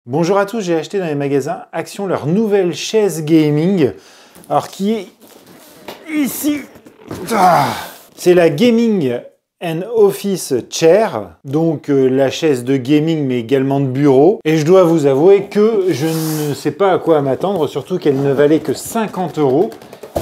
Bonjour à tous, j'ai acheté dans les magasins Action leur nouvelle chaise gaming, alors qui est ici. C'est la Gaming and Office Chair, donc la chaise de gaming mais également de bureau. Et je dois vous avouer que je ne sais pas à quoi m'attendre, surtout qu'elle ne valait que 50 €.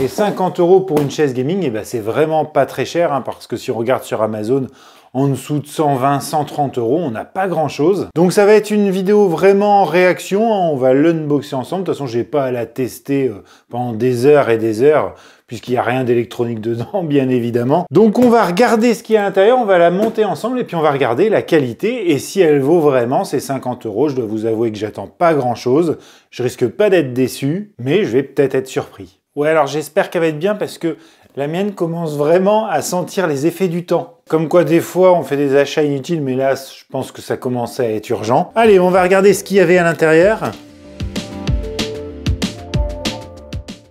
Et 50 € pour une chaise gaming, eh ben, c'est vraiment pas très cher, hein, parce que si on regarde sur Amazon, en dessous de 120, 130 €, on n'a pas grand chose. Donc ça va être une vidéo vraiment en réaction, hein, on va l'unboxer ensemble. De toute façon, je n'ai pas à la tester pendant des heures et des heures, puisqu'il n'y a rien d'électronique dedans, bien évidemment. Donc on va regarder ce qu'il y a à l'intérieur, on va la monter ensemble, et puis on va regarder la qualité, et si elle vaut vraiment ces 50 €. Je dois vous avouer que j'attends pas grand chose, je risque pas d'être déçu, mais je vais peut-être être surpris. Ouais, alors j'espère qu'elle va être bien, parce que la mienne commence vraiment à sentir les effets du temps. Comme quoi, des fois, on fait des achats inutiles, mais là, je pense que ça commence à être urgent. Allez, on va regarder ce qu'il y avait à l'intérieur.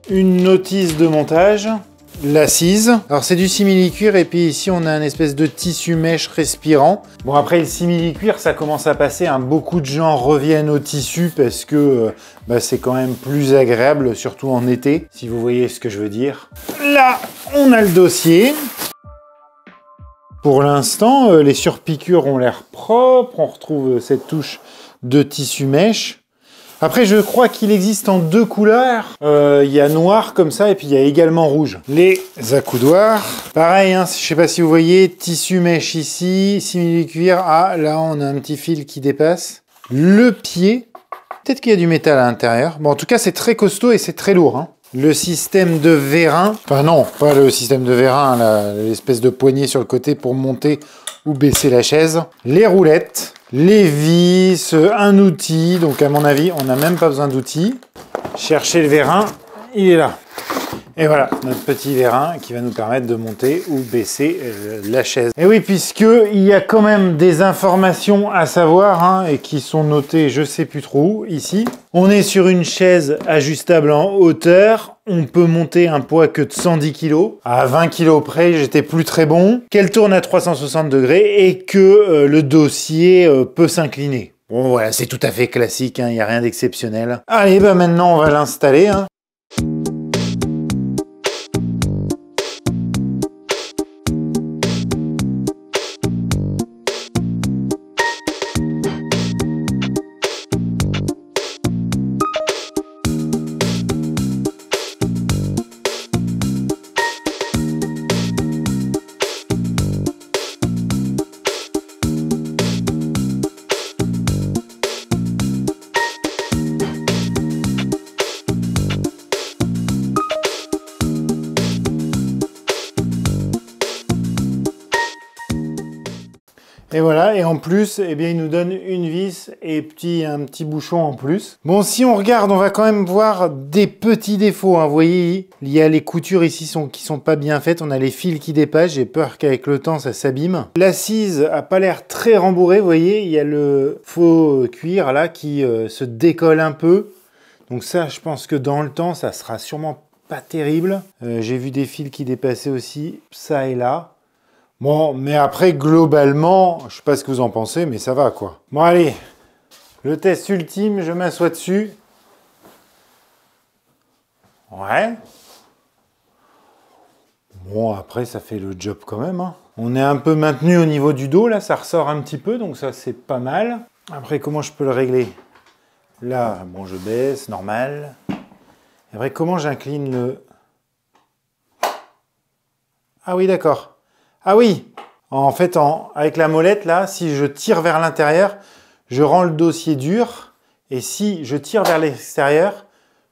Une notice de montage. L'assise. Alors, c'est du simili-cuir, et puis ici, on a un espèce de tissu mèche respirant. Bon, après, le simili-cuir, ça commence à passer, hein. Beaucoup de gens reviennent au tissu parce que c'est quand même plus agréable, surtout en été, si vous voyez ce que je veux dire. Là, on a le dossier. Pour l'instant, les surpiqûres ont l'air propres. On retrouve cette touche de tissu mèche. Après, je crois qu'il existe en deux couleurs. Il y a noir comme ça, et puis il y a également rouge. Les accoudoirs. Pareil, hein, je ne sais pas si vous voyez, tissu mèche ici, simili-cuir. Ah, là, on a un petit fil qui dépasse. Le pied. Peut-être qu'il y a du métal à l'intérieur. Bon, en tout cas, c'est très costaud et c'est très lourd, hein. Le système de vérin. Enfin non, pas le système de vérin, l'espèce de poignée sur le côté pour monter ou baisser la chaise. Les roulettes. Les vis, un outil, donc à mon avis, on n'a même pas besoin d'outils. Chercher le vérin, il est là. Et voilà, notre petit vérin qui va nous permettre de monter ou baisser la chaise. Et oui, puisqu'il y a quand même des informations à savoir, hein, et qui sont notées, je sais plus trop où, ici. On est sur une chaise ajustable en hauteur. On peut monter un poids que de 110 kg. À 20 kg près, j'étais plus très bon. Qu'elle tourne à 360 degrés et que le dossier peut s'incliner. Bon, voilà, c'est tout à fait classique, hein, il n'y a rien d'exceptionnel. Allez, maintenant, on va l'installer, hein. Et voilà, et en plus, eh bien, il nous donne une vis et un petit bouchon en plus. Bon, si on regarde, on va quand même voir des petits défauts, hein. Vous voyez, il y a les coutures ici qui sont pas bien faites. On a les fils qui dépassent. J'ai peur qu'avec le temps, ça s'abîme. L'assise a pas l'air très rembourrée. Vous voyez, il y a le faux cuir là qui se décolle un peu. Donc ça, je pense que dans le temps, ça sera sûrement pas terrible. J'ai vu des fils qui dépassaient aussi, ça et là. Bon, mais après, globalement, je sais pas ce que vous en pensez, mais ça va, quoi. Bon, allez, le test ultime, je m'assois dessus. Ouais. Bon, après, ça fait le job quand même, hein. On est un peu maintenu au niveau du dos, là, ça ressort un petit peu, donc ça, c'est pas mal. Après, comment je peux le régler? Là, bon, je baisse, normal. Et après, comment j'incline le... Ah oui, d'accord. Ah oui, en fait, avec la molette, là, si je tire vers l'intérieur, je rends le dossier dur. Et si je tire vers l'extérieur,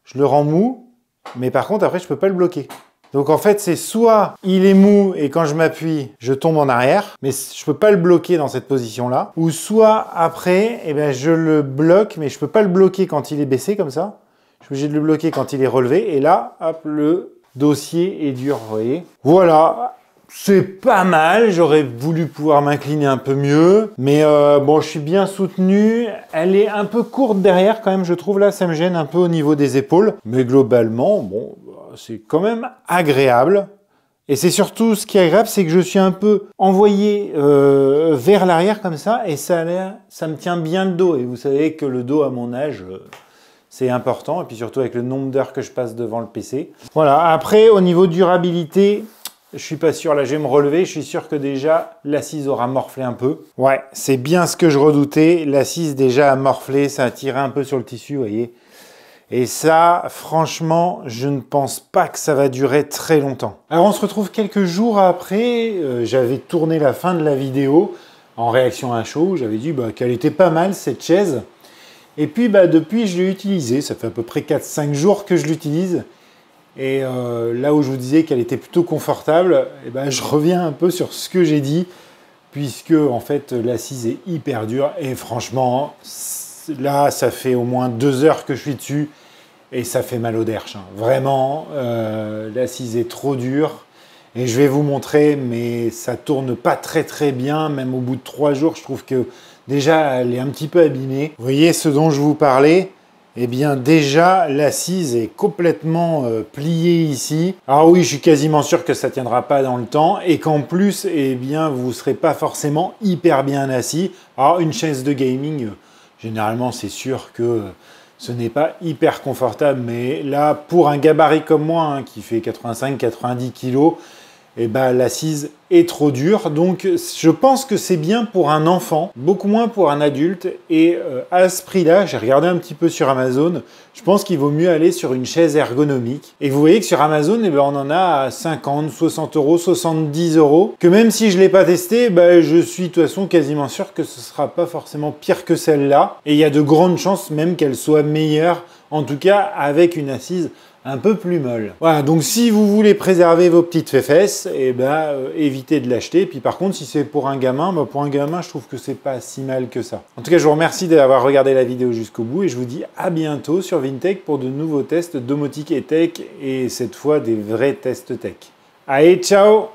je le rends mou. Mais par contre, après, je ne peux pas le bloquer. Donc en fait, c'est soit il est mou et quand je m'appuie, je tombe en arrière. Mais je ne peux pas le bloquer dans cette position-là. Ou soit après, eh ben, je le bloque, mais je ne peux pas le bloquer quand il est baissé comme ça. Je suis obligé de le bloquer quand il est relevé. Et là, hop, le dossier est dur, vous voyez. Voilà. C'est pas mal, j'aurais voulu pouvoir m'incliner un peu mieux, mais bon, je suis bien soutenu. Elle est un peu courte derrière quand même, je trouve, là, ça me gêne un peu au niveau des épaules. Mais globalement, bon, c'est quand même agréable. Et c'est surtout ce qui est agréable, c'est que je suis un peu envoyé vers l'arrière comme ça, et ça me tient bien le dos. Et vous savez que le dos à mon âge, c'est important, et puis surtout avec le nombre d'heures que je passe devant le PC. Voilà, après au niveau durabilité, je suis pas sûr, là je vais me relever, je suis sûr que déjà l'assise aura morflé un peu. Ouais, c'est bien ce que je redoutais, l'assise déjà a morflé, ça a tiré un peu sur le tissu, vous voyez. Et ça, franchement, je ne pense pas que ça va durer très longtemps. Alors on se retrouve quelques jours après, j'avais tourné la fin de la vidéo en réaction à un show, j'avais dit qu'elle était pas mal cette chaise. Et puis depuis je l'ai utilisée, ça fait à peu près 4-5 jours que je l'utilise. Et là où je vous disais qu'elle était plutôt confortable, je reviens un peu sur ce que j'ai dit, puisque en fait l'assise est hyper dure et franchement, là ça fait au moins 2 heures que je suis dessus et ça fait mal au derche. Vraiment, l'assise est trop dure et je vais vous montrer, mais ça tourne pas très bien, même au bout de 3 jours, je trouve que déjà elle est un petit peu abîmée. Vous voyez ce dont je vous parlais? Eh bien déjà, l'assise est complètement pliée ici. Alors oui, je suis quasiment sûr que ça ne tiendra pas dans le temps et qu'en plus, eh bien, vous ne serez pas forcément hyper bien assis. Alors une chaise de gaming, généralement, c'est sûr que ce n'est pas hyper confortable, mais là, pour un gabarit comme moi, qui fait 85-90 kg, l'assise est trop dure. Donc je pense que c'est bien pour un enfant, beaucoup moins pour un adulte. Et à ce prix-là, j'ai regardé un petit peu sur Amazon, je pense qu'il vaut mieux aller sur une chaise ergonomique. Et vous voyez que sur Amazon, on en a à 50, 60 euros, 70 euros. Que même si je ne l'ai pas testé, je suis de toute façon quasiment sûr que ce ne sera pas forcément pire que celle-là. Et il y a de grandes chances même qu'elle soit meilleure, en tout cas avec une assise un peu plus molle. Voilà, donc si vous voulez préserver vos petites fesses, évitez de l'acheter. Puis par contre, si c'est pour un gamin, je trouve que c'est pas si mal que ça. En tout cas, je vous remercie d'avoir regardé la vidéo jusqu'au bout et je vous dis à bientôt sur Vintech pour de nouveaux tests domotique et tech et cette fois des vrais tests tech. Allez, ciao!